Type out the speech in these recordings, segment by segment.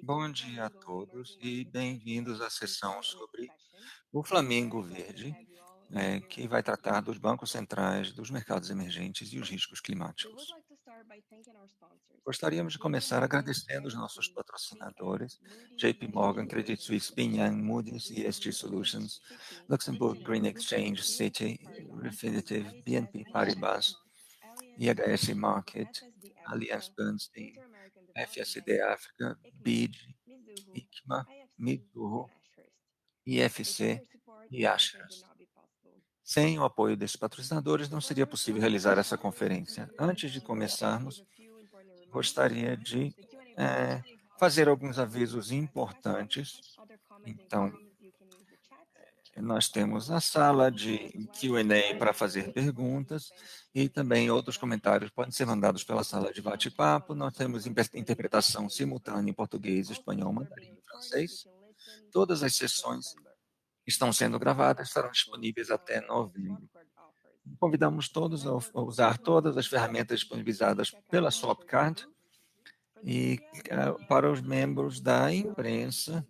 Bom dia a todos e bem-vindos à sessão sobre o Flamingo Verde, que vai tratar dos bancos centrais, dos mercados emergentes e os riscos climáticos. Gostaríamos de começar agradecendo os nossos patrocinadores, JP Morgan, Credit Suisse, Ping An, Moody's, ESG Solutions, Luxembourg Green Exchange, Citi, Refinitiv, BNP Paribas, IHS Markit, Allianz Bernstein, FSD África, BID, ICMA, Mizuho, IFC e Ashurst. Sem o apoio desses patrocinadores, não seria possível realizar essa conferência. Antes de começarmos, gostaria de fazer alguns avisos importantes. Então, nós temos a sala de Q&A para fazer perguntas e também outros comentários podem ser mandados pela sala de bate-papo. Nós temos interpretação simultânea em português, espanhol, mandarim e francês. Todas as sessões estão sendo gravadas, estarão disponíveis até novembro. Convidamos todos a usar todas as ferramentas disponibilizadas pela Swapcard e para os membros da imprensa,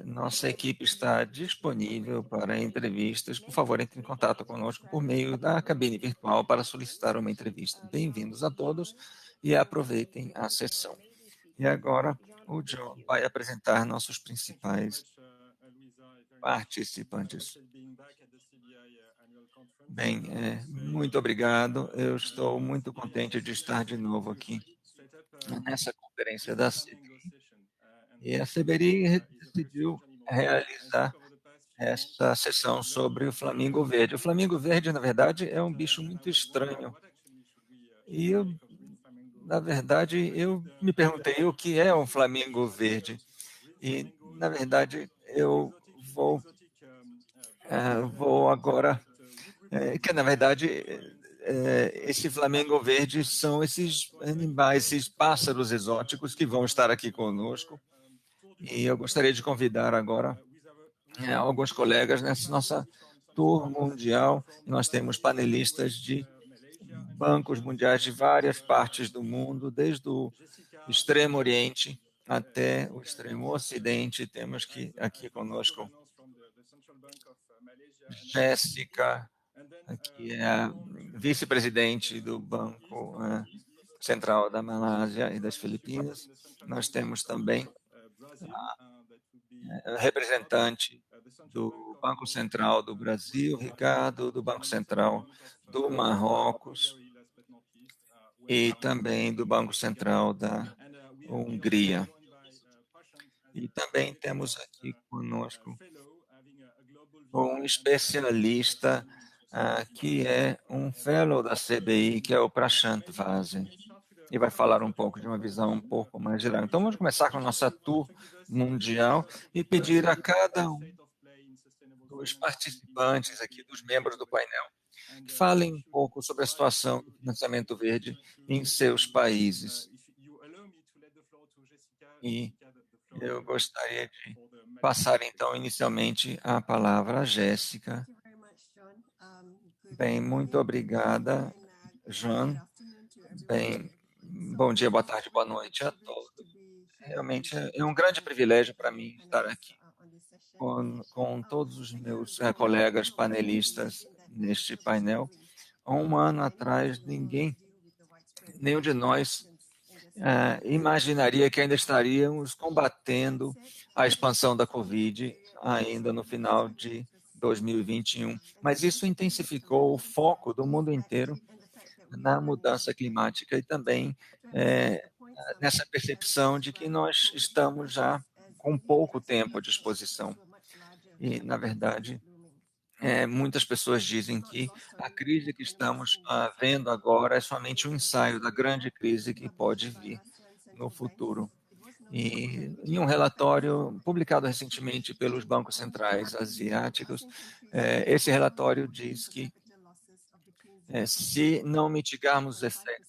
nossa equipe está disponível para entrevistas. Por favor, entre em contato conosco por meio da cabine virtual para solicitar uma entrevista. Bem-vindos a todos e aproveitem a sessão. E agora, o John vai apresentar nossos principais participantes. Bem, muito obrigado. Eu estou muito contente de estar de novo aqui nessa conferência da CBI. E a CBI decidiu realizar essa sessão sobre o Flamingo Verde. O Flamingo Verde, na verdade, é um bicho muito estranho. E na verdade, eu me perguntei o que é um Flamingo Verde. E, na verdade, eu vou agora... que, na verdade, esse Flamingo Verde são esses animais, esses pássaros exóticos que vão estar aqui conosco. E eu gostaria de convidar agora alguns colegas nessa nossa tour mundial. Nós temos panelistas de bancos mundiais de várias partes do mundo, desde o extremo oriente até o extremo ocidente. Temos aqui conosco Jéssica, que é a vice-presidente do Banco Central da Malásia e das Filipinas. Nós temos também representante do Banco Central do Brasil, Ricardo, do Banco Central do Marrocos e também do Banco Central da Hungria. E também temos aqui conosco um especialista que é um fellow da CBI, que é o Prashant Vaze, e vai falar um pouco de uma visão um pouco mais geral. Então, vamos começar com a nossa tour mundial e pedir a cada um dos participantes aqui, dos membros do painel, que falem um pouco sobre a situação do financiamento verde em seus países. E eu gostaria de passar, então, inicialmente a palavra à Jéssica. Bem, muito obrigada, João. Bem, bom dia, boa tarde, boa noite a todos. Realmente é um grande privilégio para mim estar aqui com todos os meus colegas panelistas neste painel. Há um ano atrás, nenhum de nós imaginaria que ainda estaríamos combatendo a expansão da Covid ainda no final de 2021. Mas isso intensificou o foco do mundo inteiro na mudança climática e também nessa percepção de que nós estamos já com pouco tempo à disposição. E, na verdade, Muitas pessoas dizem que a crise que estamos vendo agora é somente um ensaio da grande crise que pode vir no futuro. E em um relatório publicado recentemente pelos bancos centrais asiáticos, esse relatório diz que se não mitigarmos os efeitos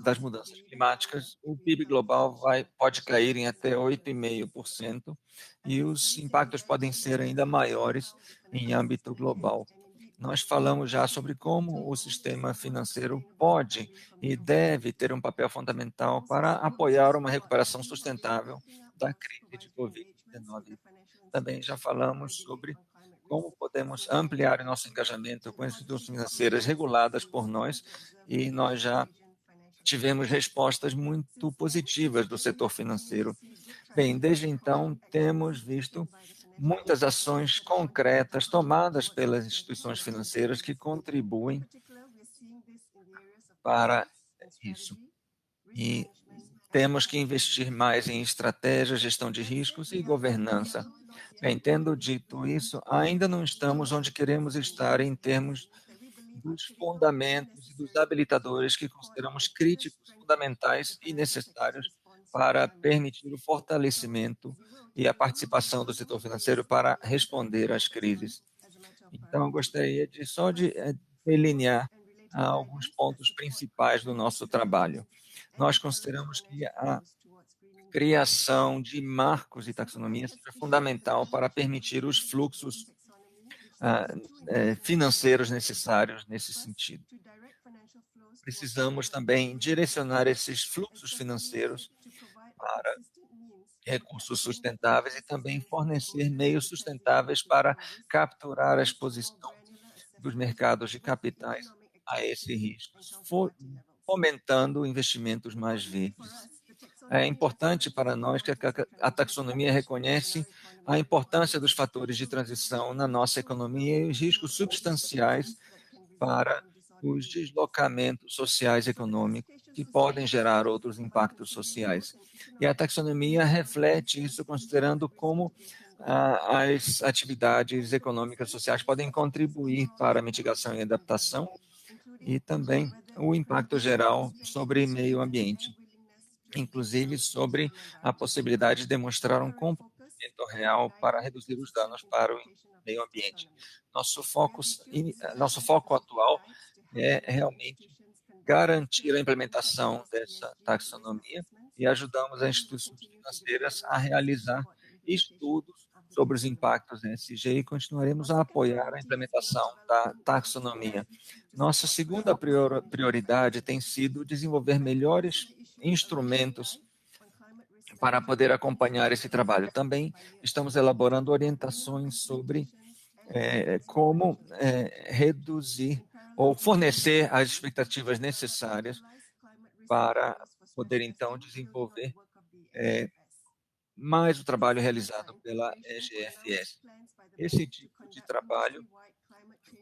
das mudanças climáticas, o PIB global pode cair em até 8,5% e os impactos podem ser ainda maiores em âmbito global. Nós falamos já sobre como o sistema financeiro pode e deve ter um papel fundamental para apoiar uma recuperação sustentável da crise de Covid-19. Também já falamos sobre como podemos ampliar o nosso engajamento com instituições financeiras reguladas por nós, e nós já tivemos respostas muito positivas do setor financeiro. Bem, desde então, temos visto muitas ações concretas tomadas pelas instituições financeiras que contribuem para isso. E temos que investir mais em estratégia, gestão de riscos e governança. Bem, tendo dito isso, ainda não estamos onde queremos estar em termos dos fundamentos e dos habilitadores que consideramos críticos, fundamentais e necessários para permitir o fortalecimento e a participação do setor financeiro para responder às crises. Então, eu gostaria de delinear alguns pontos principais do nosso trabalho. Nós consideramos que a criação de marcos e taxonomia seja fundamental para permitir os fluxos financeiros necessários nesse sentido. Precisamos também direcionar esses fluxos financeiros para recursos sustentáveis e também fornecer meios sustentáveis para capturar a exposição dos mercados de capitais a esses riscos, fomentando investimentos mais verdes. É importante para nós que a taxonomia reconhece a importância dos fatores de transição na nossa economia e os riscos substanciais para os deslocamentos sociais e econômicos que podem gerar outros impactos sociais. E a taxonomia reflete isso, considerando como as atividades econômicas sociais podem contribuir para a mitigação e adaptação e também o impacto geral sobre meio ambiente, inclusive sobre a possibilidade de demonstrar um comportamento real para reduzir os danos para o meio ambiente. Nosso foco atual é realmente garantir a implementação dessa taxonomia e ajudamos as instituições financeiras a realizar estudos sobre os impactos ESG e continuaremos a apoiar a implementação da taxonomia. Nossa segunda prioridade tem sido desenvolver melhores instrumentos para poder acompanhar esse trabalho. Também estamos elaborando orientações sobre como reduzir ou fornecer as expectativas necessárias para poder, então, desenvolver mais o trabalho realizado pela EGFS. Esse tipo de trabalho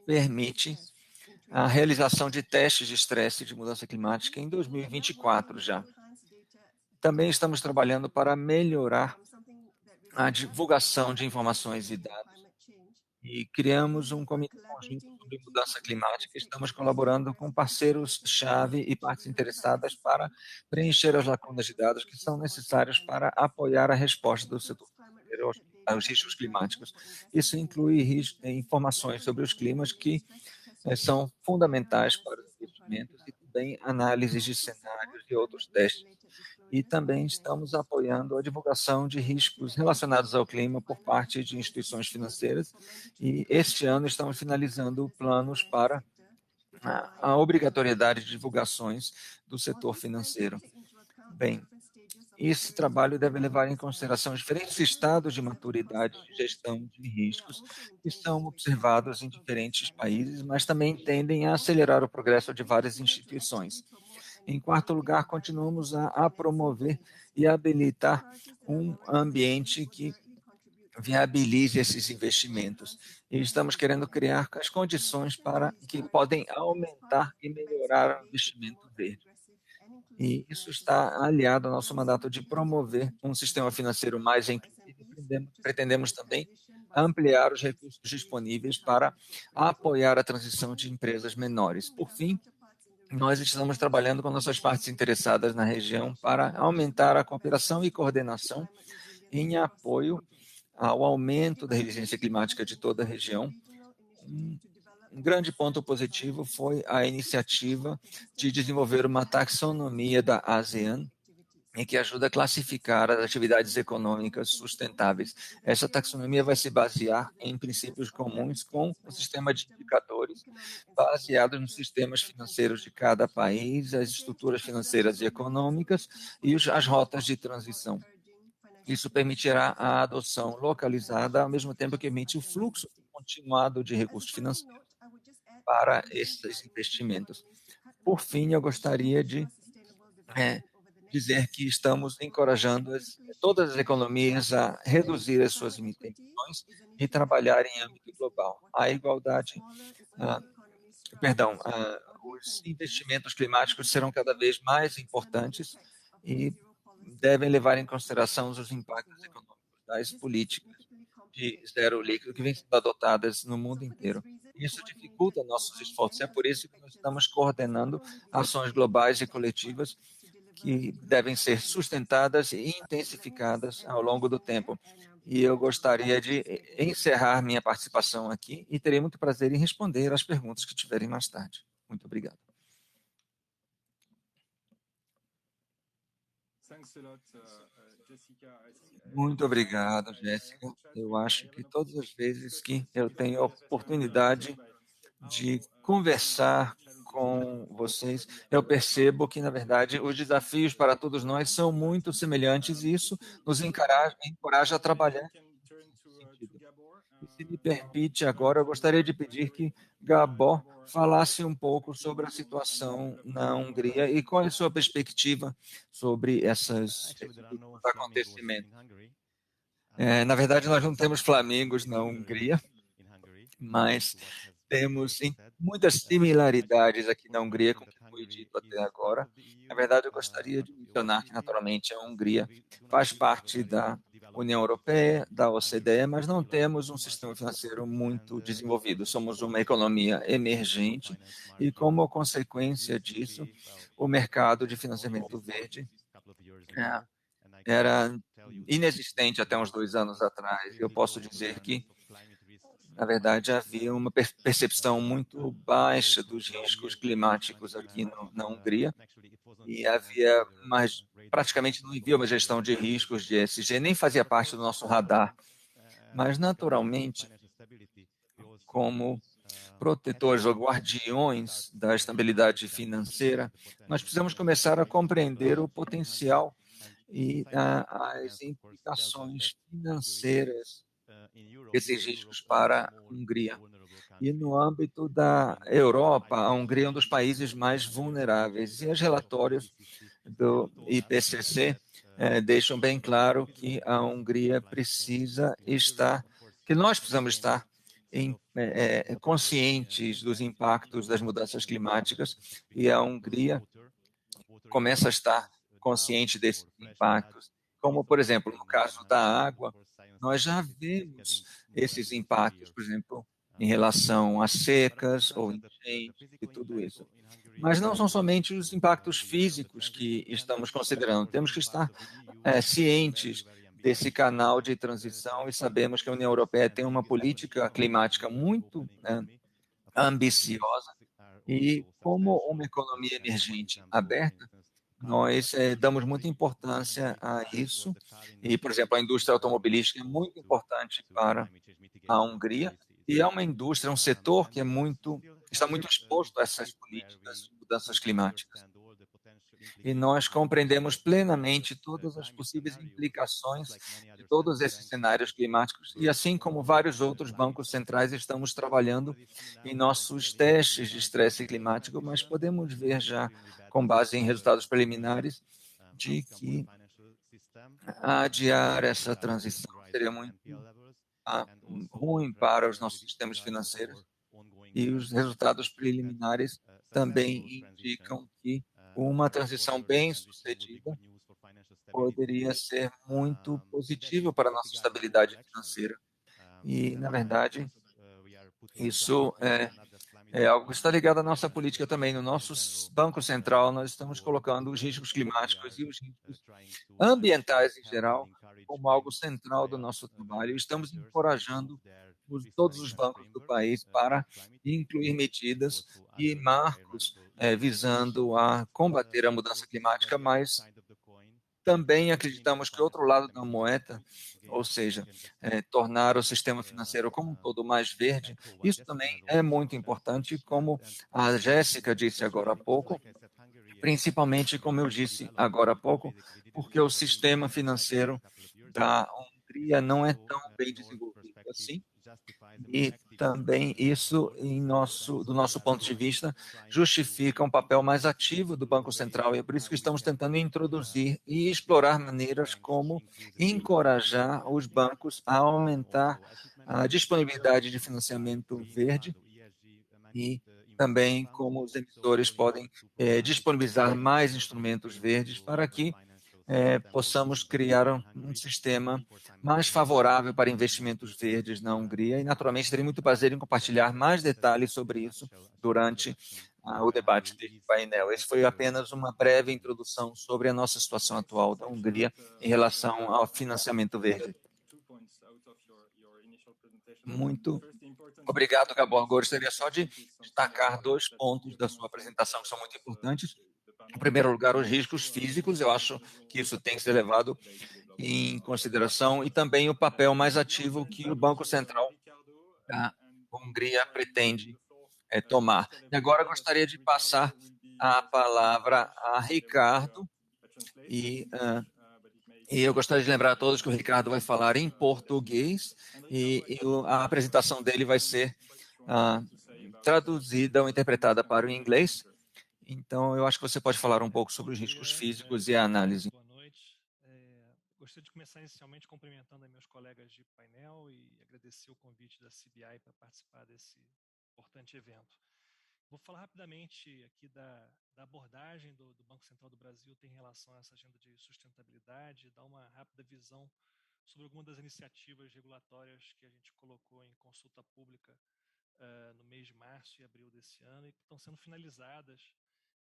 permite a realização de testes de estresse de mudança climática em 2024 já. Também estamos trabalhando para melhorar a divulgação de informações e dados e criamos um comitê conjunto sobre mudança climática. Estamos colaborando com parceiros-chave e partes interessadas para preencher as lacunas de dados que são necessárias para apoiar a resposta do setor financeiro aos riscos climáticos. Isso inclui informações sobre os climas que são fundamentais para os investimentos e também análises de cenários e outros testes. E também estamos apoiando a divulgação de riscos relacionados ao clima por parte de instituições financeiras. E este ano estamos finalizando planos para a obrigatoriedade de divulgações do setor financeiro. Bem, esse trabalho deve levar em consideração diferentes estados de maturidade de gestão de riscos que são observados em diferentes países, mas também tendem a acelerar o progresso de várias instituições. Em quarto lugar, continuamos a promover e habilitar um ambiente que viabilize esses investimentos. E estamos querendo criar as condições para que podem aumentar e melhorar o investimento verde. E isso está aliado ao nosso mandato de promover um sistema financeiro mais inclusivo. Pretendemos também ampliar os recursos disponíveis para apoiar a transição de empresas menores. Por fim, nós estamos trabalhando com nossas partes interessadas na região para aumentar a cooperação e coordenação em apoio ao aumento da resiliência climática de toda a região. Um grande ponto positivo foi a iniciativa de desenvolver uma taxonomia da ASEAN, em que ajuda a classificar as atividades econômicas sustentáveis. Essa taxonomia vai se basear em princípios comuns com um sistema de indicadores baseados nos sistemas financeiros de cada país, as estruturas financeiras e econômicas e as rotas de transição. Isso permitirá a adoção localizada, ao mesmo tempo que permite o fluxo continuado de recursos financeiros para esses investimentos. Por fim, eu gostaria de dizer que estamos encorajando todas as economias a reduzir as suas emissões e trabalhar em âmbito global. A igualdade, os investimentos climáticos serão cada vez mais importantes e devem levar em consideração os impactos econômicos das políticas de zero líquido que vêm sendo adotadas no mundo inteiro. Isso dificulta nossos esforços. É por isso que nós estamos coordenando ações globais e coletivas que devem ser sustentadas e intensificadas ao longo do tempo. E eu gostaria de encerrar minha participação aqui e terei muito prazer em responder às perguntas que tiverem mais tarde. Muito obrigado. Muito obrigado, Jéssica. Eu acho que todas as vezes que eu tenho a oportunidade de conversar com vocês, eu percebo que, na verdade, os desafios para todos nós são muito semelhantes e isso nos encoraja a trabalhar nesse sentido. E se me permite agora, eu gostaria de pedir que Gabor falasse um pouco sobre a situação na Hungria e qual é a sua perspectiva sobre esses acontecimentos. Na verdade, nós não temos Flamingos na Hungria, mas temos muitas similaridades aqui na Hungria com o que foi dito até agora. Na verdade, eu gostaria de mencionar que, naturalmente, a Hungria faz parte da União Europeia, da OCDE, mas não temos um sistema financeiro muito desenvolvido. Somos uma economia emergente e, como consequência disso, o mercado de financiamento verde era inexistente até uns 2 anos atrás. Eu posso dizer que, na verdade, havia uma percepção muito baixa dos riscos climáticos aqui na Hungria e havia praticamente não havia uma gestão de riscos de ESG, nem fazia parte do nosso radar. Mas, naturalmente, como protetores ou guardiões da estabilidade financeira, nós precisamos começar a compreender o potencial e as implicações financeiras desses riscos para a Hungria. E no âmbito da Europa, a Hungria é um dos países mais vulneráveis. E os relatórios do IPCC deixam bem claro que a Hungria precisa estar, que nós precisamos estar conscientes dos impactos das mudanças climáticas e a Hungria começa a estar consciente desses impactos. Como, por exemplo, no caso da água, nós já vemos esses impactos, por exemplo, em relação a secas ou enchentes e tudo isso. Mas não são somente os impactos físicos que estamos considerando, temos que estar cientes desse canal de transição e sabemos que a União Europeia tem uma política climática muito ambiciosa e, como uma economia emergente aberta, nós damos muita importância a isso. E, por exemplo, a indústria automobilística é muito importante para a Hungria e é uma indústria, um setor que está muito exposto a essas políticas de mudanças climáticas. E nós compreendemos plenamente todas as possíveis implicações de todos esses cenários climáticos e, assim como vários outros bancos centrais, estamos trabalhando em nossos testes de estresse climático, mas podemos ver já, com base em resultados preliminares, de que adiar essa transição seria muito ruim para os nossos sistemas financeiros e os resultados preliminares também indicam que uma transição bem-sucedida poderia ser muito positivo para a nossa estabilidade financeira. E, na verdade, isso é algo que está ligado à nossa política também. No nosso Banco Central, nós estamos colocando os riscos climáticos e os riscos ambientais em geral como algo central do nosso trabalho. E estamos encorajando todos os bancos do país para incluir medidas e marcos visando a combater a mudança climática, mas também acreditamos que o outro lado da moeda, ou seja, tornar o sistema financeiro como um todo mais verde, isso também é muito importante, como a Jéssica disse agora há pouco, principalmente, como eu disse agora há pouco, porque o sistema financeiro da Hungria não é tão bem desenvolvido assim, e também isso, do nosso ponto de vista, justifica um papel mais ativo do Banco Central, e é por isso que estamos tentando introduzir e explorar maneiras como encorajar os bancos a aumentar a disponibilidade de financiamento verde e também como os emissores podem disponibilizar mais instrumentos verdes para que possamos criar um sistema mais favorável para investimentos verdes na Hungria. E, naturalmente, terei muito prazer em compartilhar mais detalhes sobre isso durante o debate deste painel. Esse foi apenas uma breve introdução sobre a nossa situação atual da Hungria em relação ao financiamento verde. Muito obrigado, Gabor. Gostaria só de destacar dois pontos da sua apresentação que são muito importantes. Em primeiro lugar, os riscos físicos, eu acho que isso tem que ser levado em consideração, e também o papel mais ativo que o Banco Central da Hungria pretende tomar. E agora eu gostaria de passar a palavra a Ricardo, e, e eu gostaria de lembrar a todos que o Ricardo vai falar em português, a apresentação dele vai ser traduzida ou interpretada para o inglês. Então, eu acho que você pode falar um pouco sobre os riscos físicos e a análise. Boa noite. Gostaria de começar inicialmente cumprimentando meus colegas de painel e agradecer o convite da CBI para participar desse importante evento. Vou falar rapidamente aqui da abordagem do Banco Central do Brasil em relação a essa agenda de sustentabilidade, dar uma rápida visão sobre algumas das iniciativas regulatórias que a gente colocou em consulta pública no mês de março e abril desse ano e que estão sendo finalizadas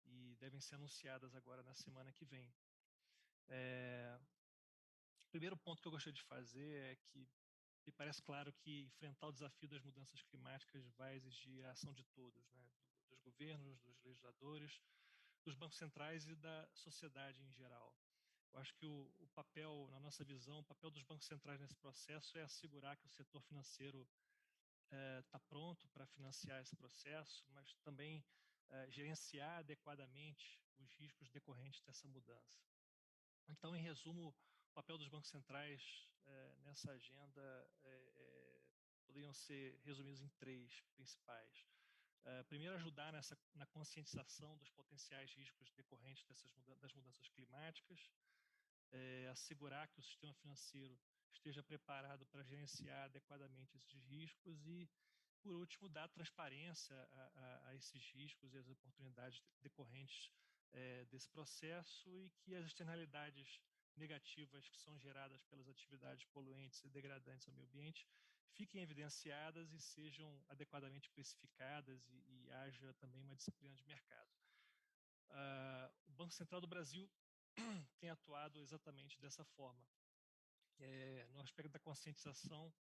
e devem ser anunciadas agora na semana que vem. O primeiro ponto que eu gostaria de fazer é que me parece claro que enfrentar o desafio das mudanças climáticas vai exigir a ação de todos, né? Dos governos, dos legisladores, dos bancos centrais e da sociedade em geral. Eu acho que o papel, na nossa visão, o papel dos bancos centrais nesse processo é assegurar que o setor financeiro está pronto para financiar esse processo, mas também gerenciar adequadamente os riscos decorrentes dessa mudança. Então, em resumo, o papel dos bancos centrais nessa agenda poderiam ser resumidos em três principais. Primeiro, ajudar na conscientização dos potenciais riscos decorrentes das mudanças climáticas, assegurar que o sistema financeiro esteja preparado para gerenciar adequadamente esses riscos e, por último, dar transparência a esses riscos e as oportunidades decorrentes desse processo e que as externalidades negativas que são geradas pelas atividades poluentes e degradantes ao meio ambiente fiquem evidenciadas e sejam adequadamente precificadas e haja também uma disciplina de mercado. O Banco Central do Brasil tem atuado exatamente dessa forma. No aspecto da conscientização,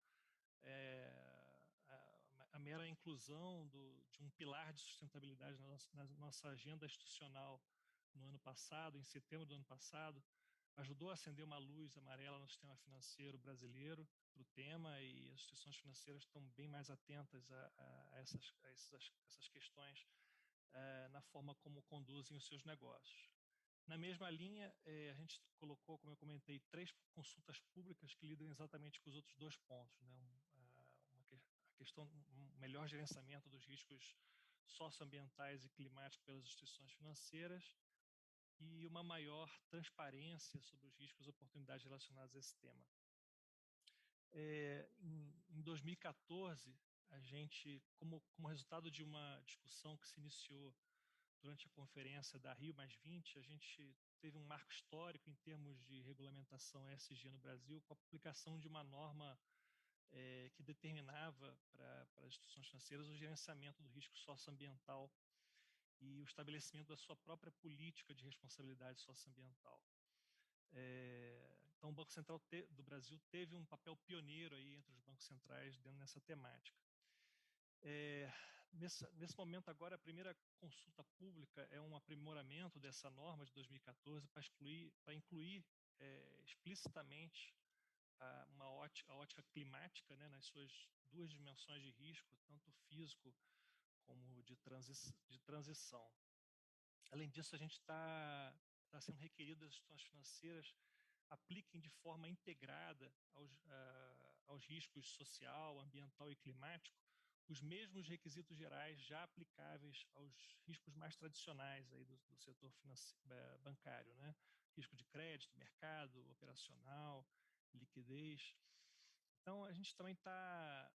a mera inclusão de um pilar de sustentabilidade na nossa agenda institucional no ano passado, em setembro do ano passado, ajudou a acender uma luz amarela no sistema financeiro brasileiro para o tema, e as instituições financeiras estão bem mais atentas a essas questões na forma como conduzem os seus negócios. Na mesma linha, a gente colocou, como eu comentei, 3 consultas públicas que lidam exatamente com os outros 2 pontos, né? A questão, um melhor gerenciamento dos riscos socioambientais e climáticos pelas instituições financeiras e uma maior transparência sobre os riscos e oportunidades relacionadas a esse tema. Em 2014, a gente, como resultado de uma discussão que se iniciou durante a conferência da Rio+20, a gente teve um marco histórico em termos de regulamentação ESG no Brasil, com a publicação de uma norma que determinava para as instituições financeiras o gerenciamento do risco socioambiental e o estabelecimento da sua própria política de responsabilidade socioambiental. Então, o Banco Central do Brasil teve um papel pioneiro aí entre os bancos centrais dentro dessa temática. Nesse momento agora, a primeira consulta pública é um aprimoramento dessa norma de 2014 para incluir explicitamente a ótica climática, né, nas suas duas dimensões de risco, tanto físico como de transição. Além disso, a gente está sendo requerido das instituições financeiras apliquem de forma integrada aos riscos social, ambiental e climático os mesmos requisitos gerais já aplicáveis aos riscos mais tradicionais aí do setor bancário, né? Risco de crédito, mercado, operacional, liquidez. Então, a gente também está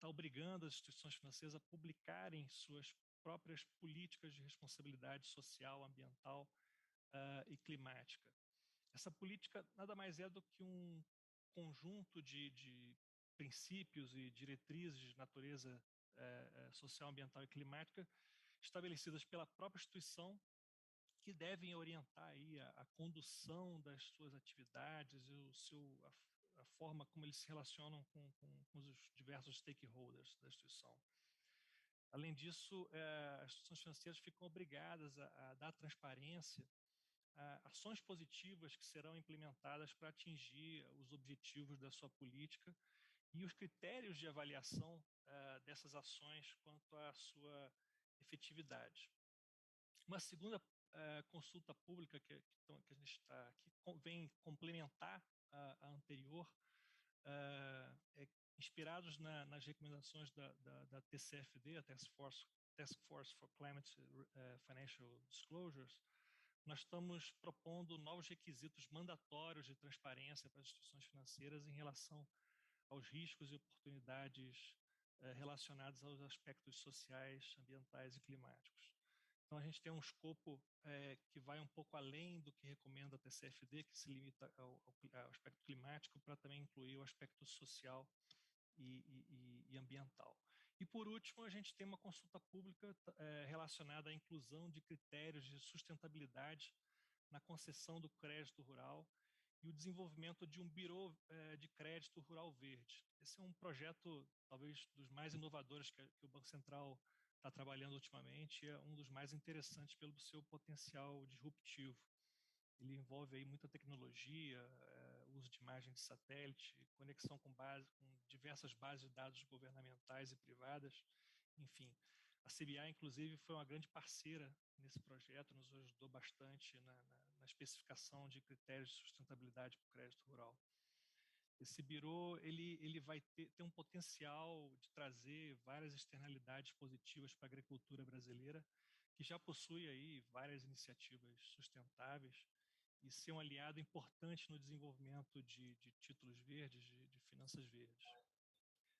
obrigando as instituições financeiras a publicarem suas próprias políticas de responsabilidade social, ambiental e climática. Essa política nada mais é do que um conjunto de princípios e diretrizes de natureza social, ambiental e climática estabelecidas pela própria instituição que devem orientar aí a condução das suas atividades e a forma como eles se relacionam com os diversos stakeholders da instituição. Além disso, as instituições financeiras ficam obrigadas a dar transparência ações positivas que serão implementadas para atingir os objetivos da sua política e os critérios de avaliação dessas ações quanto à sua efetividade. Uma segunda consulta pública que a gente está aqui vem complementar a anterior, inspirados nas recomendações da TCFD, a Task Force for Climate Financial Disclosures. Nós estamos propondo novos requisitos mandatórios de transparência para as instituições financeiras em relação aos riscos e oportunidades relacionados aos aspectos sociais, ambientais e climáticos. Então, a gente tem um escopo que vai um pouco além do que recomenda a TCFD, que se limita ao aspecto climático, para também incluir o aspecto social e ambiental. E, por último, a gente tem uma consulta pública relacionada à inclusão de critérios de sustentabilidade na concessão do crédito rural e o desenvolvimento de um birô de crédito rural verde. Esse é um projeto, talvez, dos mais inovadores que o Banco Central está trabalhando ultimamente, e é um dos mais interessantes pelo seu potencial disruptivo. Ele envolve aí muita tecnologia, uso de imagem de satélite, conexão com diversas bases de dados governamentais e privadas. Enfim, a CBA, inclusive, foi uma grande parceira nesse projeto, nos ajudou bastante na especificação de critérios de sustentabilidade para o crédito rural. Esse birô ele vai ter um potencial de trazer várias externalidades positivas para a agricultura brasileira, que já possui aí várias iniciativas sustentáveis, e ser um aliado importante no desenvolvimento de títulos verdes, de finanças verdes.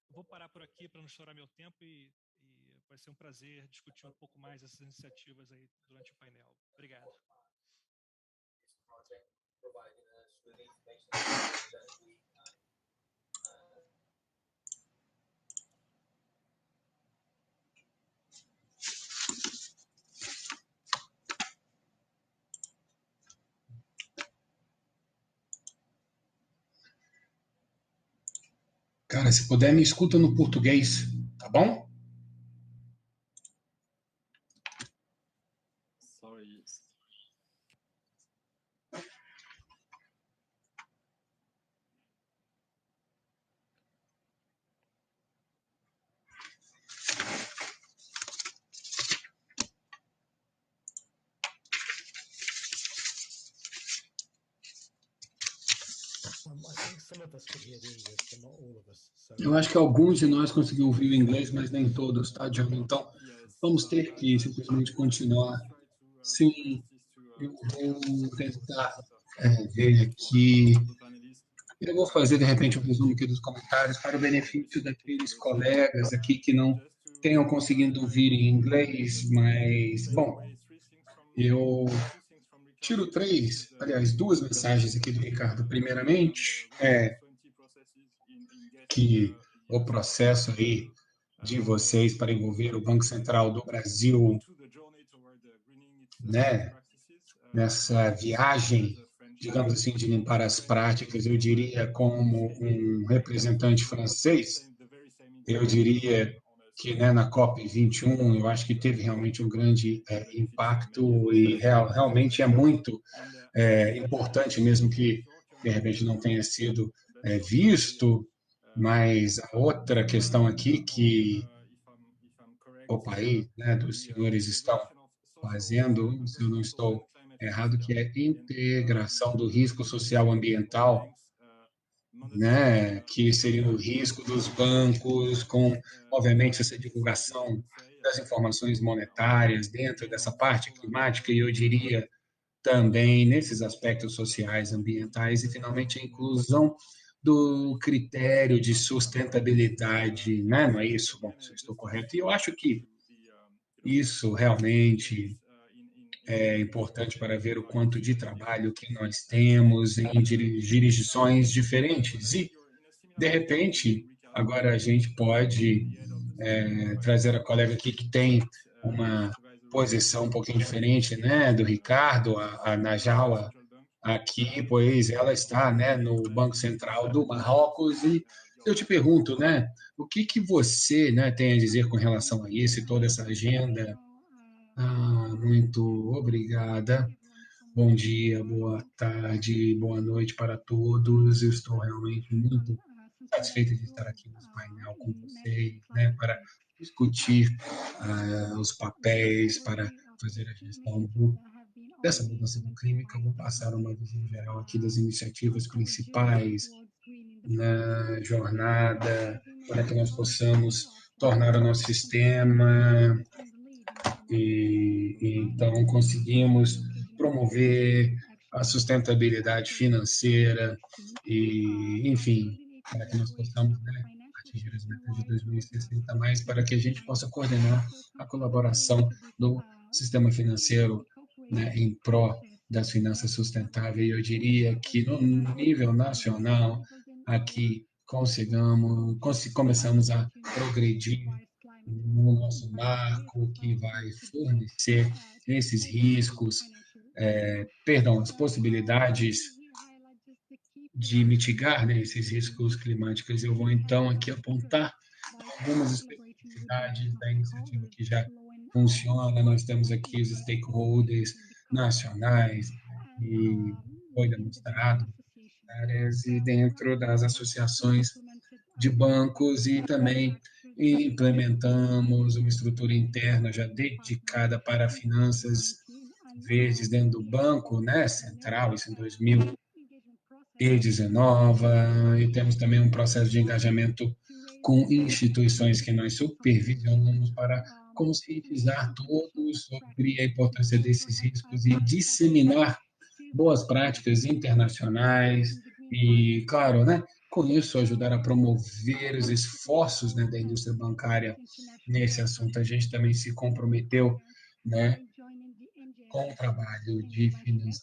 Eu vou parar por aqui para não estourar meu tempo e vai ser um prazer discutir um pouco mais essas iniciativas aí durante o painel. Obrigado. Cara, se puder, me escuta no português, tá bom? Sorry. Eu acho que alguns de nós conseguiram ouvir o inglês, mas nem todos, tá, John? Então, vamos ter que simplesmente continuar. Sim, eu vou tentar ver aqui. Eu vou fazer, de repente, um resumo aqui dos comentários para o benefício daqueles colegas aqui que não tenham conseguido ouvir em inglês, mas, bom, eu tiro duas mensagens aqui do Ricardo. Primeiramente, que o processo aí de vocês para envolver o Banco Central do Brasil, né, nessa viagem, digamos assim, de limpar as práticas, eu diria como um representante francês, eu diria que, né, na COP21, eu acho que teve realmente um grande impacto e realmente é muito importante, mesmo que de repente não tenha sido visto, mas a outra questão aqui que o país, né, dos senhores estão fazendo, se eu não estou errado, que é integração do risco social ambiental, né, que seria o risco dos bancos, com, obviamente, essa divulgação das informações monetárias dentro dessa parte climática, e eu diria também nesses aspectos sociais, ambientais, e, finalmente, a inclusão do critério de sustentabilidade, né? Não é isso? Bom, se eu estou correto. E eu acho que isso realmente é importante para ver o quanto de trabalho que nós temos em jurisdições diferentes. E, de repente, agora a gente pode trazer a colega aqui que tem uma posição um pouquinho diferente, né, do Ricardo, a Najawa, aqui, pois ela está, né, no Banco Central do Marrocos. E eu te pergunto, né, o que que você, né, tem a dizer com relação a isso e toda essa agenda? Muito obrigada. Bom dia, boa tarde, boa noite para todos. Eu estou realmente muito satisfeito de estar aqui nesse painel com vocês, né, para discutir os papéis, para fazer a gestão dessa mudança do clima, que eu vou passar uma visão geral aqui das iniciativas principais na jornada, para que nós possamos tornar o nosso sistema e então conseguimos promover a sustentabilidade financeira e, enfim, para que nós possamos, né, atingir as metas de 2060, mais para que a gente possa coordenar a colaboração do sistema financeiro, né, em pró das finanças sustentáveis. Eu diria que no nível nacional, aqui começamos a progredir no nosso marco que vai fornecer esses riscos, perdão, as possibilidades de mitigar, né, esses riscos climáticos. Eu vou então aqui apontar algumas especificidades da iniciativa que já funciona. Nós temos aqui os stakeholders nacionais e foi demonstrado áreas e dentro das associações de bancos e também implementamos uma estrutura interna já dedicada para finanças verdes dentro do banco, né, central, isso em 2019, e temos também um processo de engajamento com instituições que nós supervisionamos para conscientizar todos sobre a importância desses riscos e disseminar boas práticas internacionais e, claro, né, com isso ajudar a promover os esforços, né, da indústria bancária nesse assunto. A gente também se comprometeu, né, com o trabalho de finanças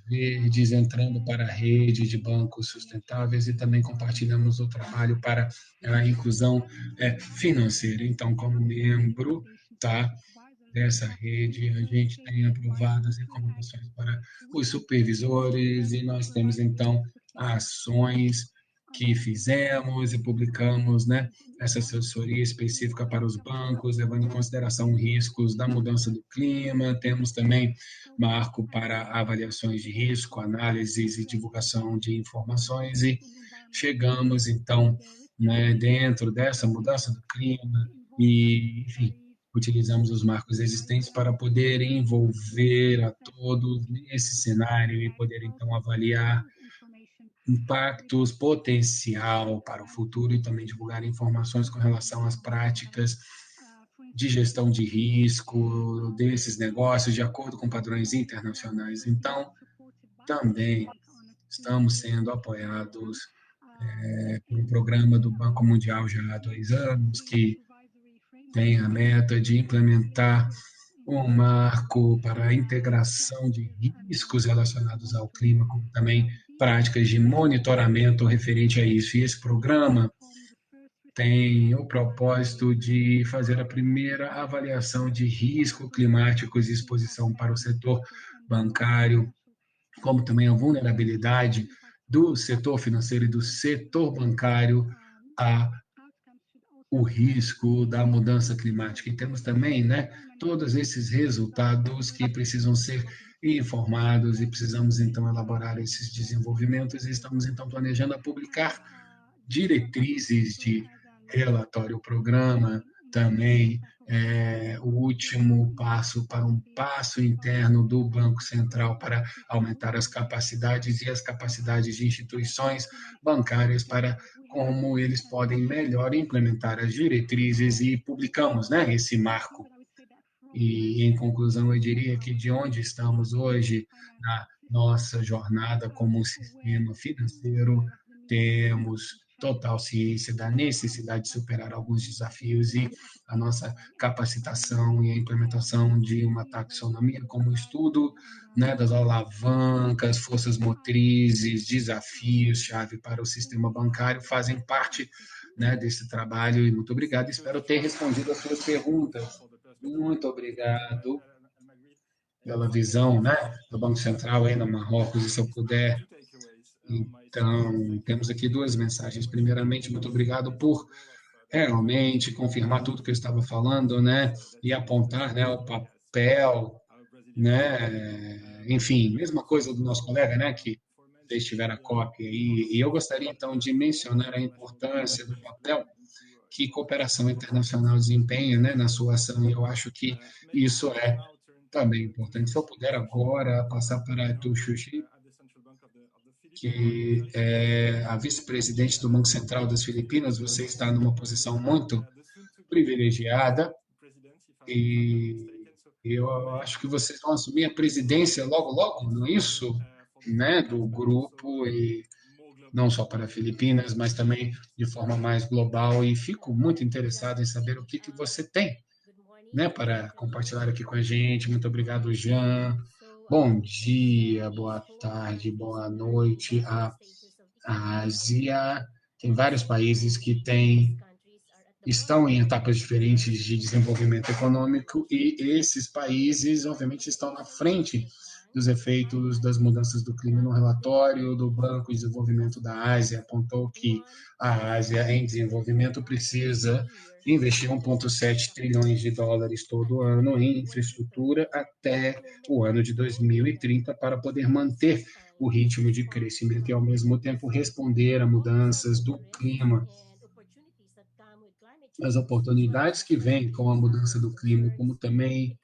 verdes, entrando para a rede de bancos sustentáveis e também compartilhamos o trabalho para a inclusão financeira. Então, como membro, tá, dessa rede, a gente tem aprovado as recomendações para os supervisores e nós temos, então, ações que fizemos e publicamos, né, essa assessoria específica para os bancos, levando em consideração riscos da mudança do clima. Temos também marco para avaliações de risco, análises e divulgação de informações e chegamos, então, né, dentro dessa mudança do clima e, enfim, utilizamos os marcos existentes para poder envolver a todos nesse cenário e poder, então, avaliar impactos potencial para o futuro e também divulgar informações com relação às práticas de gestão de risco desses negócios de acordo com padrões internacionais. Então, também estamos sendo apoiados por um programa do Banco Mundial já há 2 anos, que tem a meta de implementar um marco para a integração de riscos relacionados ao clima, como também práticas de monitoramento referente a isso. E esse programa tem o propósito de fazer a primeira avaliação de risco climáticos e exposição para o setor bancário, como também a vulnerabilidade do setor financeiro e do setor bancário a o risco da mudança climática. E temos também, né, todos esses resultados que precisam ser informados e precisamos, então, elaborar esses desenvolvimentos e estamos, então, planejando a publicar diretrizes de relatório programa, também o último passo para um passo interno do Banco Central para aumentar as capacidades e as capacidades de instituições bancárias para como eles podem melhor implementar as diretrizes e publicamos, né, esse marco. E, em conclusão, eu diria que de onde estamos hoje na nossa jornada como um sistema financeiro, temos total ciência da necessidade de superar alguns desafios e a nossa capacitação e a implementação de uma taxonomia como estudo, né, das alavancas, forças motrizes, desafios, chave para o sistema bancário, fazem parte, né, desse trabalho. E muito obrigado, espero ter respondido as suas perguntas. Muito obrigado pela visão, né, do Banco Central aí no Marrocos, e se eu puder, então, temos aqui duas mensagens. Primeiramente, muito obrigado por realmente confirmar tudo que eu estava falando, né, e apontar, né, o papel, né, enfim, mesma coisa do nosso colega, né, que vocês tiveram a cópia, e eu gostaria, então, de mencionar a importância do papel que cooperação internacional desempenha, né, na sua ação, e eu acho que isso é também importante. Se eu puder agora passar para a Tuxuxi, que é a vice-presidente do Banco Central das Filipinas, você está numa posição muito privilegiada e eu acho que vocês vão assumir a presidência logo, logo, não é isso? Né, do grupo e não só para Filipinas, mas também de forma mais global e fico muito interessado em saber o que que você tem, né, para compartilhar aqui com a gente. Muito obrigado, Jean. Bom dia, boa tarde, boa noite. A Ásia tem vários países que estão em etapas diferentes de desenvolvimento econômico e esses países, obviamente, estão na frente dos efeitos das mudanças do clima. No relatório do Banco de Desenvolvimento da Ásia, apontou que a Ásia em desenvolvimento precisa investir 1,7 trilhões de dólares todo ano em infraestrutura até o ano de 2030 para poder manter o ritmo de crescimento e, ao mesmo tempo, responder a mudanças do clima. As oportunidades que vêm com a mudança do clima, como também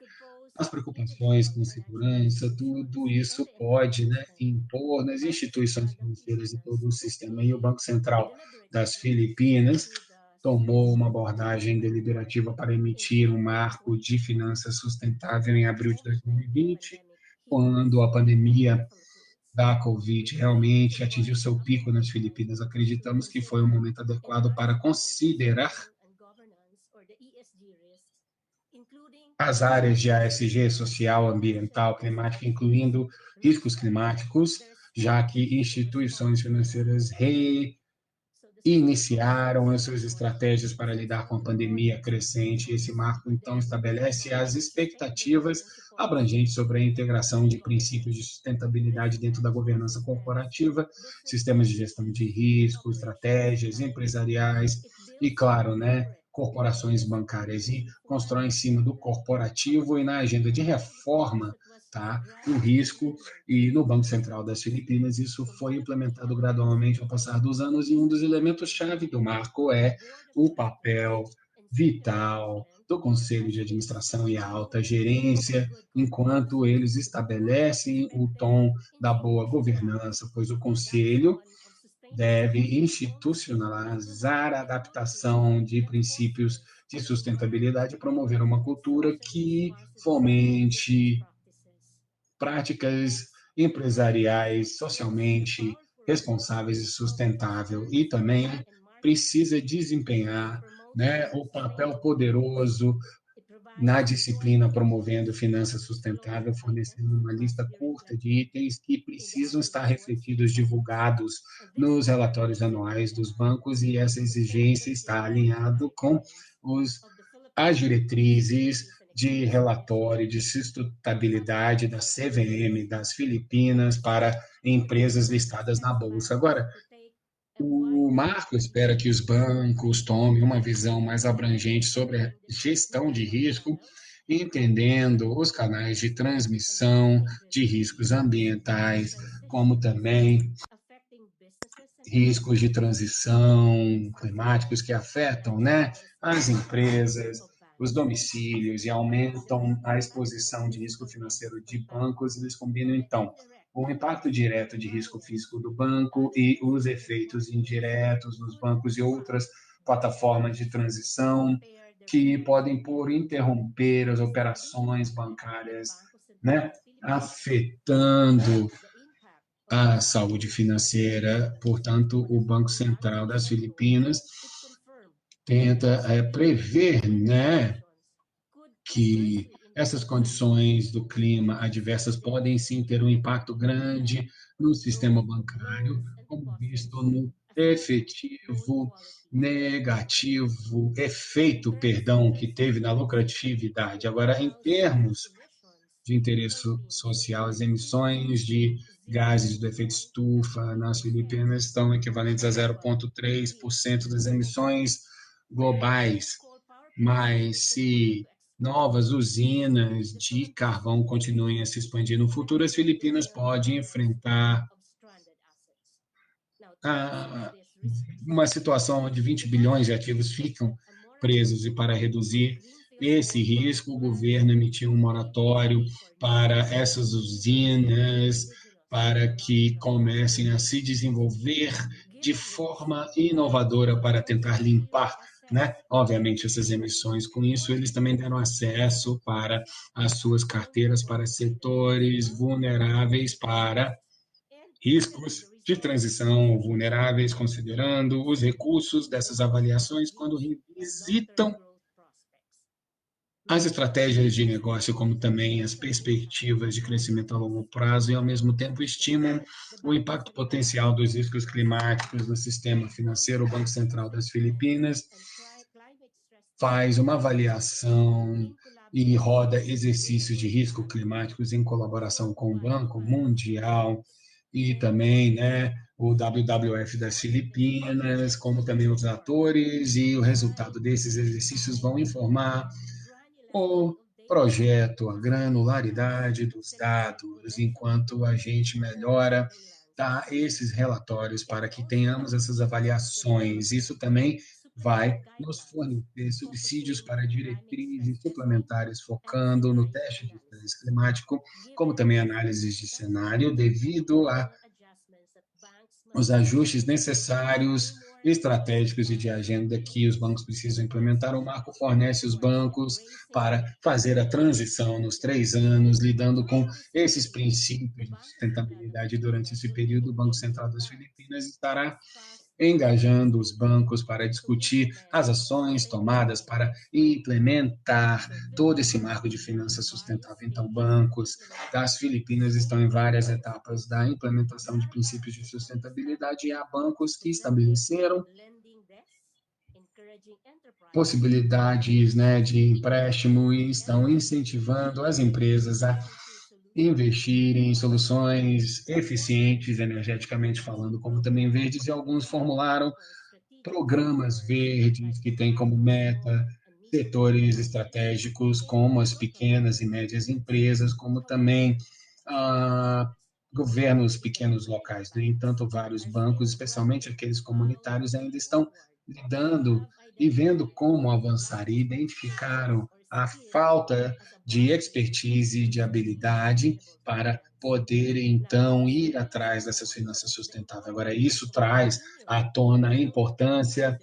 as preocupações com segurança, tudo isso pode, né, impor nas instituições financeiras e todo o sistema. E o Banco Central das Filipinas tomou uma abordagem deliberativa para emitir um marco de finanças sustentável em abril de 2020, quando a pandemia da Covid realmente atingiu seu pico nas Filipinas. Acreditamos que foi um momento adequado para considerar as áreas de ASG, social, ambiental, climática, incluindo riscos climáticos, já que instituições financeiras iniciaram as suas estratégias para lidar com a pandemia crescente. Esse marco, então, estabelece as expectativas abrangentes sobre a integração de princípios de sustentabilidade dentro da governança corporativa, sistemas de gestão de risco, estratégias empresariais e, claro, né, corporações bancárias, e constrói em cima do corporativo e na agenda de reforma, tá, o risco. E no Banco Central das Filipinas isso foi implementado gradualmente ao passar dos anos, e um dos elementos-chave do marco é o papel vital do Conselho de Administração e a alta gerência, enquanto eles estabelecem o tom da boa governança, pois o Conselho deve institucionalizar a adaptação de princípios de sustentabilidade e promover uma cultura que fomente práticas empresariais socialmente responsáveis e sustentável, e também precisa desempenhar, né, o papel poderoso na disciplina promovendo finança sustentável, fornecendo uma lista curta de itens que precisam estar refletidos, divulgados nos relatórios anuais dos bancos, e essa exigência está alinhado com as diretrizes de relatório de sustentabilidade da CVM das Filipinas para empresas listadas na Bolsa. Agora, o Marco espera que os bancos tomem uma visão mais abrangente sobre a gestão de risco, entendendo os canais de transmissão de riscos ambientais, como também riscos de transição climáticos que afetam, né, as empresas, os domicílios e aumentam a exposição de risco financeiro de bancos. Eles combinam, então, o impacto direto de risco físico do banco e os efeitos indiretos nos bancos e outras plataformas de transição que podem, por interromper as operações bancárias, né, afetando a saúde financeira. Portanto, o Banco Central das Filipinas tenta prever, né, que essas condições do clima adversas podem sim ter um impacto grande no sistema bancário, como visto no efeito, perdão, que teve na lucratividade. Agora, em termos de interesse social, as emissões de gases do efeito estufa nas Filipinas estão equivalentes a 0,3% das emissões globais. Mas se novas usinas de carvão continuem a se expandir no futuro, as Filipinas podem enfrentar uma situação onde 20 bilhões de ativos ficam presos, e para reduzir esse risco, o governo emitiu um moratório para essas usinas, para que comecem a se desenvolver de forma inovadora para tentar limpar, né, obviamente, essas emissões. Com isso, eles também deram acesso para as suas carteiras para setores vulneráveis para riscos de transição vulneráveis, considerando os recursos dessas avaliações quando revisitam as estratégias de negócio, como também as perspectivas de crescimento a longo prazo, e, ao mesmo tempo, estimam o impacto potencial dos riscos climáticos no sistema financeiro. O Banco Central das Filipinas faz uma avaliação e roda exercícios de risco climáticos em colaboração com o Banco Mundial e também, né, o WWF das Filipinas, como também os atores, e o resultado desses exercícios vão informar o projeto, a granularidade dos dados, enquanto a gente melhora, tá, esses relatórios para que tenhamos essas avaliações. Isso também vai nos fornecer subsídios para diretrizes suplementares focando no teste de estresse climático, como também análises de cenário, devido a os ajustes necessários, estratégicos e de agenda que os bancos precisam implementar. O marco fornece os bancos para fazer a transição nos 3 anos, lidando com esses princípios de sustentabilidade. Durante esse período, o Banco Central das Filipinas estará engajando os bancos para discutir as ações tomadas para implementar todo esse marco de finanças sustentável. Então, bancos das Filipinas estão em várias etapas da implementação de princípios de sustentabilidade, e há bancos que estabeleceram possibilidades, né, de empréstimo e estão incentivando as empresas a investir em soluções eficientes, energeticamente falando, como também verdes, e alguns formularam programas verdes que têm como meta setores estratégicos, como as pequenas e médias empresas, como também governos pequenos locais. No entanto, vários bancos, especialmente aqueles comunitários, ainda estão lidando e vendo como avançar, e identificaram a falta de expertise e de habilidade para poder, então, ir atrás dessas finanças sustentáveis. Agora, isso traz à tona a importância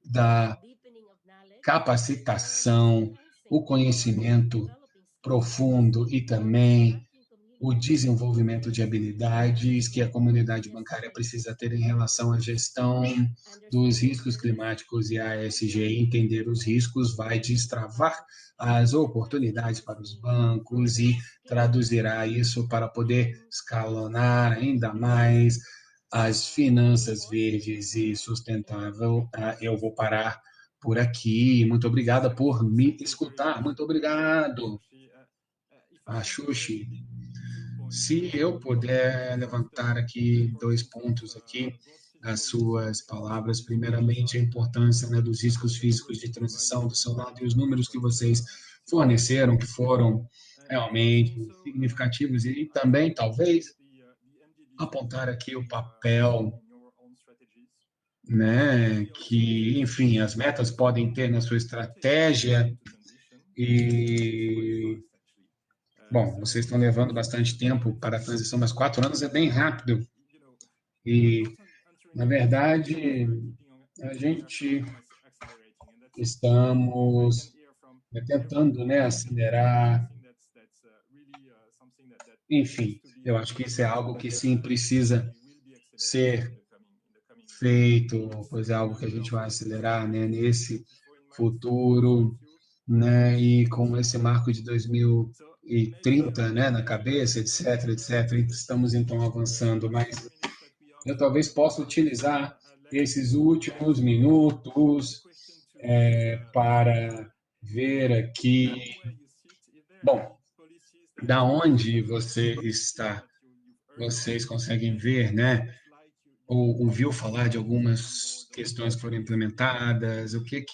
da capacitação, o conhecimento profundo e também o desenvolvimento de habilidades que a comunidade bancária precisa ter em relação à gestão dos riscos climáticos e a ESG. Entender os riscos vai destravar as oportunidades para os bancos e traduzirá isso para poder escalonar ainda mais as finanças verdes e sustentável. Eu vou parar por aqui. Muito obrigada por me escutar. Muito obrigado, Xuxi. Se eu puder levantar aqui 2 pontos aqui das suas palavras, primeiramente a importância, né, dos riscos físicos de transição do seu lado e os números que vocês forneceram, que foram realmente significativos, e também talvez apontar aqui o papel, né, que, enfim, as metas podem ter na sua estratégia e, bom, vocês estão levando bastante tempo para a transição, mas 4 anos é bem rápido. E, na verdade, a gente estamos tentando, né, acelerar. Enfim, eu acho que isso é algo que sim precisa ser feito, pois é algo que a gente vai acelerar, né, nesse futuro, né, e com esse marco de 2030, né, na cabeça, etc, etc, estamos então avançando, mas eu talvez possa utilizar esses últimos minutos para ver aqui, bom, da onde você está. Vocês conseguem ver, né? Ou ouviu falar de algumas questões que foram implementadas, o que,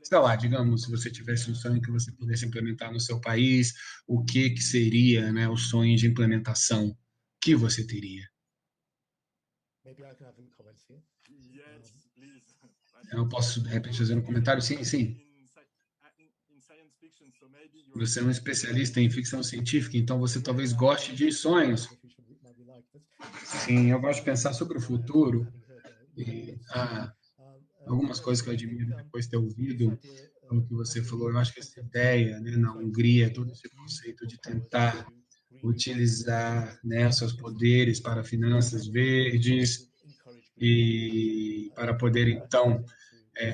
sei lá, digamos, se você tivesse um sonho que você pudesse implementar no seu país, o que seria, né, o sonho de implementação que você teria? Eu posso, de repente, fazer um comentário? Sim, sim. Você é um especialista em ficção científica, então você talvez goste de sonhos. Sim, eu gosto de pensar sobre o futuro e algumas coisas que eu admiro depois de ter ouvido o que você falou. Eu acho que essa ideia, né, na Hungria, todo esse conceito de tentar utilizar, né, seus poderes para finanças verdes e para poder, então,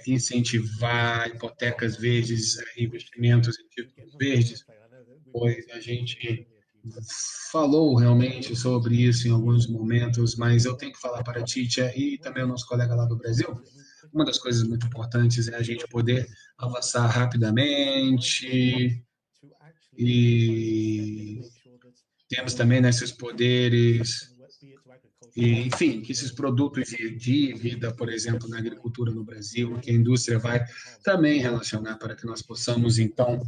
incentivar hipotecas verdes, investimentos em títulos verdes, pois a gente falou realmente sobre isso em alguns momentos, mas eu tenho que falar para a Titia e também o nosso colega lá do Brasil. Uma das coisas muito importantes é a gente poder avançar rapidamente e temos também nesses poderes e, enfim, que esses produtos de vida, por exemplo, na agricultura no Brasil, que a indústria vai também relacionar para que nós possamos, então,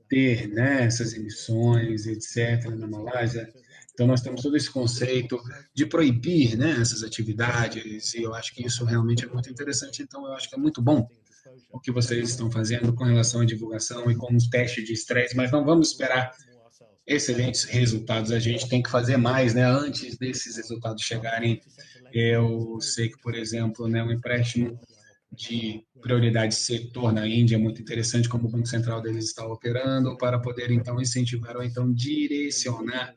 ter, né, essas emissões, etc., na Malásia. Então, nós temos todo esse conceito de proibir, né, essas atividades, e eu acho que isso realmente é muito interessante. Então, eu acho que é muito bom o que vocês estão fazendo com relação à divulgação e com os testes de estresse, mas não vamos esperar excelentes resultados. A gente tem que fazer mais, né, antes desses resultados chegarem. Eu sei que, por exemplo, né, um empréstimo de prioridade setor na Índia é muito interessante, como o Banco Central deles está operando, para poder, então, incentivar ou, então, direcionar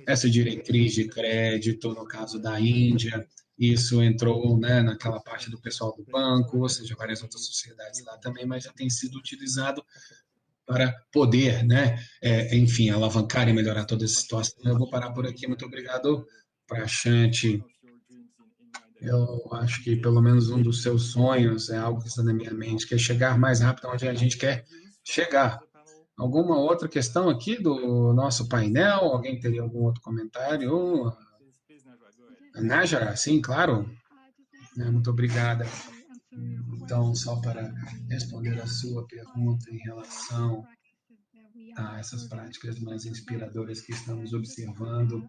essa diretriz de crédito, no caso da Índia. Isso entrou, né, naquela parte do pessoal do banco, ou seja, várias outras sociedades lá também, mas já tem sido utilizado para poder, né, enfim, alavancar e melhorar toda essa situação. Eu vou parar por aqui. Muito obrigado, Prashant. Eu acho que pelo menos um dos seus sonhos é algo que está na minha mente, que é chegar mais rápido onde a gente quer chegar. Alguma outra questão aqui do nosso painel? Alguém teria algum outro comentário? Nájara, sim, claro. Muito obrigada. Então, só para responder a sua pergunta em relação a essas práticas mais inspiradoras que estamos observando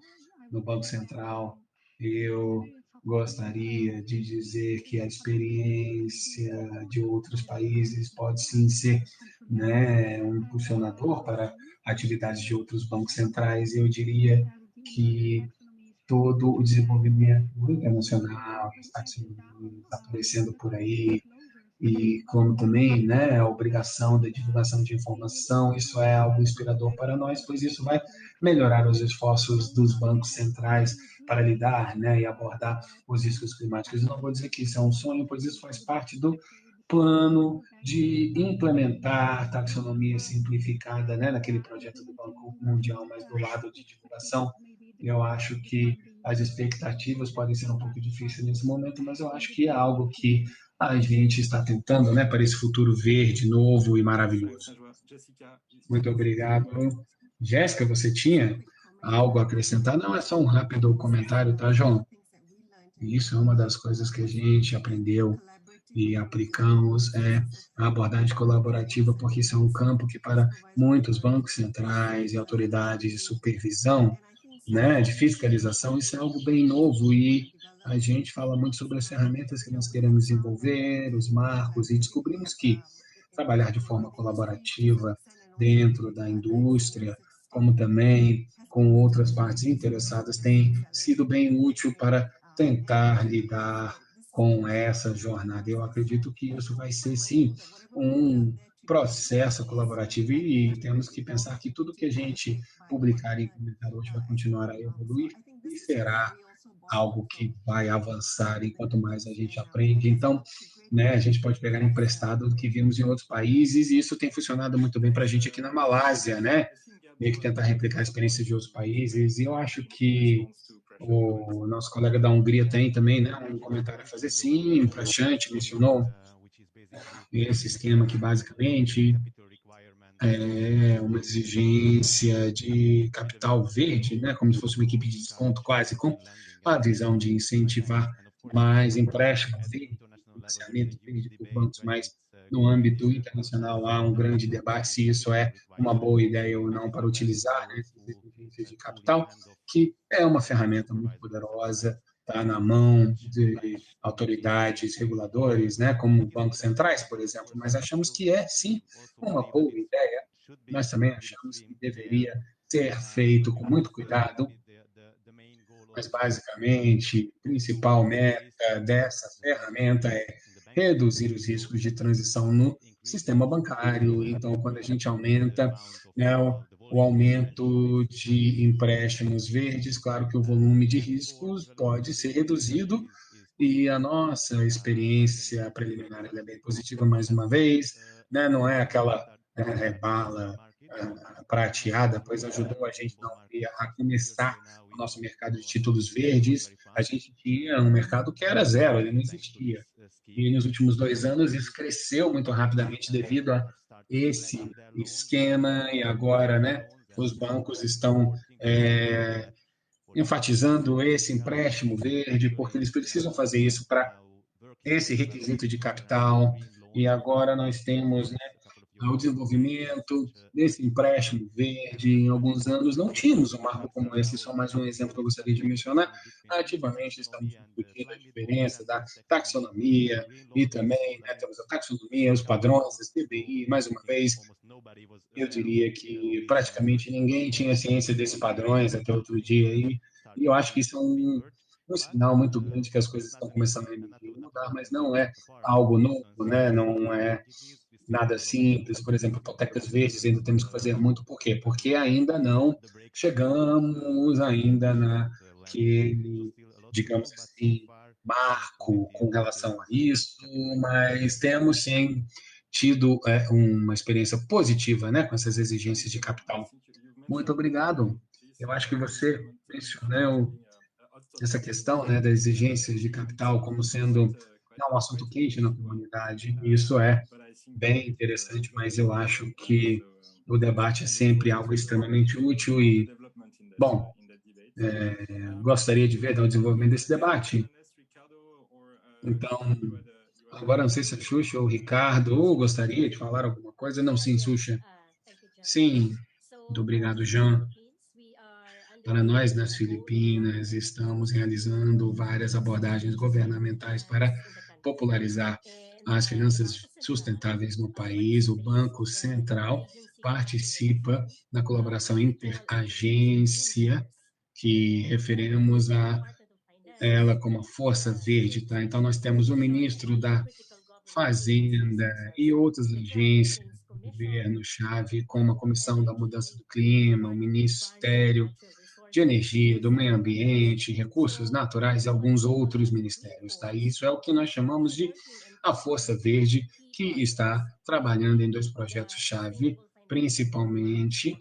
no Banco Central, eu gostaria de dizer que a experiência de outros países pode sim ser, né, um impulsionador para atividades de outros bancos centrais. Eu diria que todo o desenvolvimento internacional, Estados Unidos aparecendo por aí, e como também, né, a obrigação da divulgação de informação, isso é algo inspirador para nós, pois isso vai melhorar os esforços dos bancos centrais para lidar, né, e abordar os riscos climáticos. Eu não vou dizer que isso é um sonho, pois isso faz parte do plano de implementar taxonomia simplificada, né, naquele projeto do Banco Mundial, mas do lado de divulgação, eu acho que as expectativas podem ser um pouco difíceis nesse momento, mas eu acho que é algo que a gente está tentando, né, para esse futuro verde, novo e maravilhoso. Muito obrigado. Jéssica, você tinha algo a acrescentar? Não, é só um rápido comentário, tá, João? Isso é uma das coisas que a gente aprendeu e aplicamos a abordagem colaborativa, porque isso é um campo que para muitos bancos centrais e autoridades de supervisão, né, de fiscalização, isso é algo bem novo e a gente fala muito sobre as ferramentas que nós queremos desenvolver, os marcos, e descobrimos que trabalhar de forma colaborativa dentro da indústria, como também com outras partes interessadas, tem sido bem útil para tentar lidar com essa jornada. Eu acredito que isso vai ser, sim, um processo colaborativo e temos que pensar que tudo que a gente publicar e comentar hoje vai continuar a evoluir e será algo que vai avançar enquanto mais a gente aprende. Então, né, a gente pode pegar emprestado do que vimos em outros países e isso tem funcionado muito bem para a gente aqui na Malásia, né? Meio que tentar replicar a experiência de outros países. E eu acho que o nosso colega da Hungria tem também, né, um comentário a fazer. Sim, o Prashant mencionou esse esquema que basicamente é uma exigência de capital verde, né, como se fosse uma equipe de desconto quase, com a visão de incentivar mais empréstimo verde, financiamento verde por bancos, mas no âmbito internacional há um grande debate se isso é uma boa ideia ou não para utilizar, né, essas exigências de capital, que é uma ferramenta muito poderosa, está na mão de autoridades reguladores, né, como bancos centrais, por exemplo, mas achamos que é, sim, uma boa ideia. Nós também achamos que deveria ser feito com muito cuidado, mas basicamente, a principal meta dessa ferramenta é reduzir os riscos de transição no sistema bancário. Então, quando a gente aumenta, né, o aumento de empréstimos verdes, claro que o volume de riscos pode ser reduzido e a nossa experiência preliminar é bem positiva mais uma vez, né? Não é aquela bala prateada, pois ajudou a gente não a começar o nosso mercado de títulos verdes. A gente tinha um mercado que era zero, ele não existia. E nos últimos 2 anos isso cresceu muito rapidamente devido a esse esquema e agora, né, os bancos estão enfatizando esse empréstimo verde, porque eles precisam fazer isso para esse requisito de capital, e agora nós temos, né, o desenvolvimento desse empréstimo verde. Em alguns anos não tínhamos um marco como esse, só mais um exemplo que eu gostaria de mencionar. Ativamente estamos discutindo a diferença da taxonomia e também, né, temos a taxonomia, os padrões, as TBI, mais uma vez, eu diria que praticamente ninguém tinha ciência desses padrões até outro dia, e eu acho que isso é um sinal muito grande que as coisas estão começando a mudar, mas não é algo novo, né? Não é nada simples. Por exemplo, hipotecas verdes ainda temos que fazer muito. Por quê? Porque ainda não chegamos ainda naquele, digamos assim, marco com relação a isso, mas temos sim tido uma experiência positiva, né, com essas exigências de capital. Muito obrigado. Eu acho que você mencionou essa questão, né, das exigências de capital como sendo um assunto quente na comunidade. Isso é bem interessante, mas eu acho que o debate é sempre algo extremamente útil e, bom, gostaria de ver o desenvolvimento desse debate. Então, agora não sei se a Xuxa ou o Ricardo gostaria de falar alguma coisa. Não, sim, Xuxa. Sim, muito obrigado, Jean. Para nós, nas Filipinas, estamos realizando várias abordagens governamentais para popularizar as finanças sustentáveis no país. O Banco Central participa na colaboração interagência, que referimos a ela como a Força Verde. Tá? Então, nós temos o ministro da Fazenda e outras agências do governo-chave, como a Comissão da Mudança do Clima, o Ministério de Energia, do Meio Ambiente, Recursos Naturais e alguns outros ministérios. Tá? Isso é o que nós chamamos de a Força Verde, que está trabalhando em 2 projetos-chave, principalmente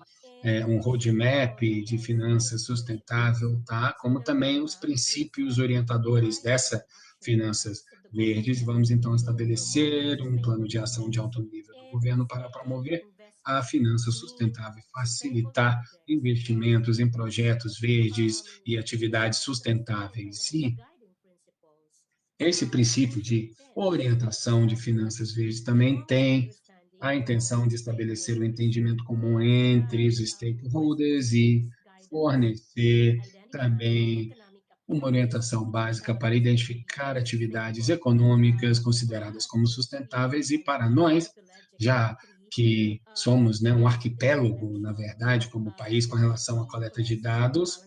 um roadmap de finanças sustentável, tá? Como também os princípios orientadores dessa finanças verdes. Vamos então estabelecer um plano de ação de alto nível do governo para promover a finança sustentável e facilitar investimentos em projetos verdes e atividades sustentáveis. E esse princípio de orientação de finanças verdes também tem a intenção de estabelecer um entendimento comum entre os stakeholders e fornecer também uma orientação básica para identificar atividades econômicas consideradas como sustentáveis e para nós, já que somos, né, um arquipélago, na verdade, como país com relação à coleta de dados,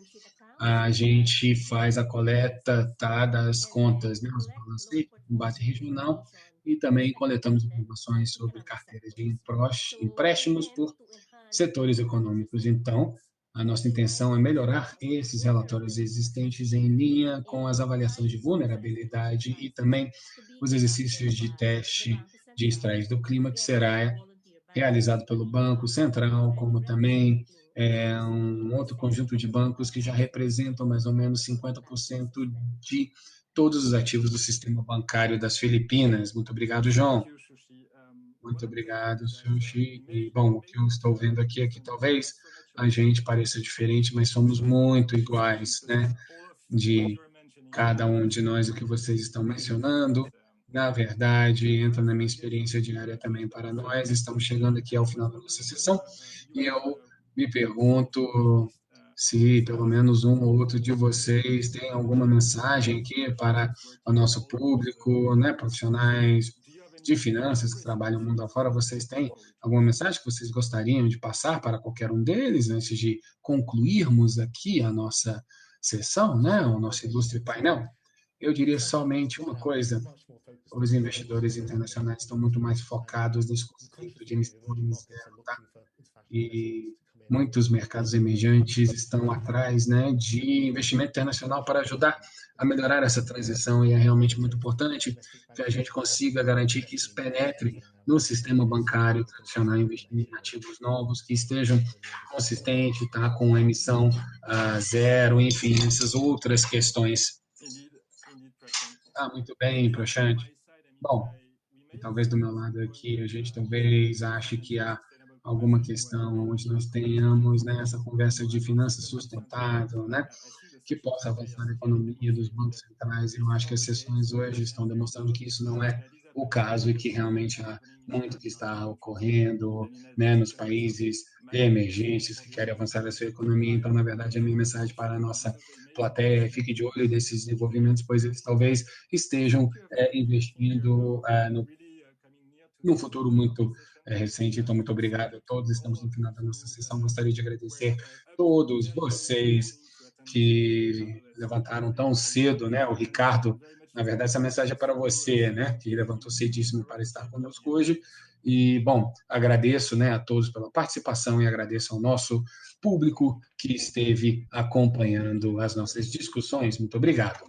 a gente faz a coleta, tá, das contas, né, os balanceios, com base regional, e também coletamos informações sobre carteiras de empréstimos por setores econômicos. Então, a nossa intenção é melhorar esses relatórios existentes em linha com as avaliações de vulnerabilidade e também os exercícios de teste de estresse do clima, que será realizado pelo Banco Central, como também um outro conjunto de bancos que já representam mais ou menos 50% de todos os ativos do sistema bancário das Filipinas. Muito obrigado, João. Muito obrigado, Sushi. E, bom, o que eu estou vendo aqui é que talvez a gente pareça diferente, mas somos muito iguais, né? De cada um de nós, o que vocês estão mencionando. Na verdade, entra na minha experiência diária também para nós. Estamos chegando aqui ao final da nossa sessão e eu me pergunto se pelo menos um ou outro de vocês tem alguma mensagem aqui para o nosso público, né, profissionais de finanças que trabalham o mundo afora. Vocês têm alguma mensagem que vocês gostariam de passar para qualquer um deles antes de concluirmos aqui a nossa sessão, né, o nosso ilustre painel? Eu diria somente uma coisa: os investidores internacionais estão muito mais focados nesse conceito de emissões zero, tá? E muitos mercados emergentes estão atrás, né, de investimento internacional para ajudar a melhorar essa transição, e é realmente muito importante que a gente consiga garantir que isso penetre no sistema bancário tradicional, investindo em ativos novos que estejam consistentes, tá, com a emissão zero, enfim, essas outras questões. Muito bem, Prashant. Bom, e talvez do meu lado aqui, a gente talvez ache que há alguma questão onde nós tenhamos, né, essa conversa de finanças sustentável, né, que possa avançar na economia dos bancos centrais. Eu acho que as sessões hoje estão demonstrando que isso não é o caso e que realmente há muito que está ocorrendo, né, nos países emergentes que querem avançar na sua economia. Então, na verdade, a minha mensagem para a nossa plateia é: fique de olho nesses desenvolvimentos, pois eles talvez estejam investindo no futuro muito recente. Então, muito obrigado a todos. Estamos no final da nossa sessão. Gostaria de agradecer a todos vocês que levantaram tão cedo, né? O Ricardo, na verdade, essa mensagem é para você, né? Que levantou cedíssimo para estar conosco hoje. E, bom, agradeço, né, a todos pela participação e agradeço ao nosso público que esteve acompanhando as nossas discussões. Muito obrigado.